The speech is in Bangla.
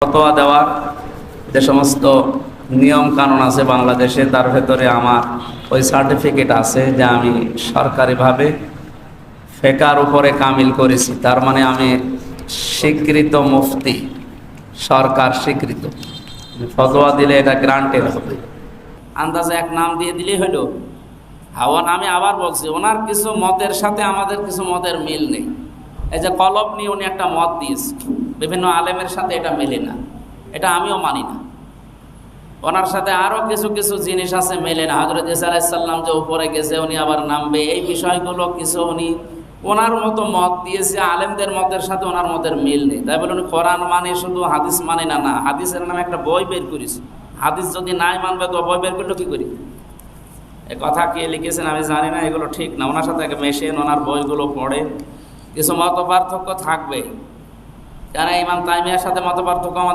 ফতোয়া দেওয়ার যে সমস্ত নিয়ম কানুন আছে বাংলাদেশে, তার ভেতরে আমার ওই সার্টিফিকেট আছে যে আমি সরকারিভাবে ফেকার উপরে কামিল করেছি। তার মানে আমি স্বীকৃত মুফতি, সরকার স্বীকৃত। ফতোয়া দিলে এটা গ্রান্টেড হবে। আন্দাজে এক নাম দিয়ে দিলেই হইল। আমি আবার বলছি, ওনার কিছু মতের সাথে আমাদের কিছু মতের মিল নেই। এই যে কলব নিয়ে উনি একটা মত দিয়েছে, বিভিন্ন আলেমের সাথে এটা মেলে না, এটা আমিও মানি না। ওনার সাথে আরো কিছু কিছু জিনিস আছে মেলে না। হযরত ঈসা আলাইহিস সালাম যে উপরে গেছে, উনি আবার নামবে, এই বিষয়গুলো কিছু উনি ওনার মতো মত দিয়েছে, আলেমদের মতের সাথে ওনার মতের মিল নেই। তাই বলে উনি কোরআন মানে শুধু, হাদিস মানে না। না, হাদিসের নামে একটা বই বের করেছে। হাদিস যদি নাই মানবে তো বই বের করলো কি করি? এ কথা কে লিখেছেন আমি জানি না, এগুলো ঠিক না। ওনার সাথে মেশেন, ওনার বইগুলো পড়ে, কিছু মত পার্থক্য থাকবে। কেন ইমাম তাইমিয়ার সাথে মত পার্থক্য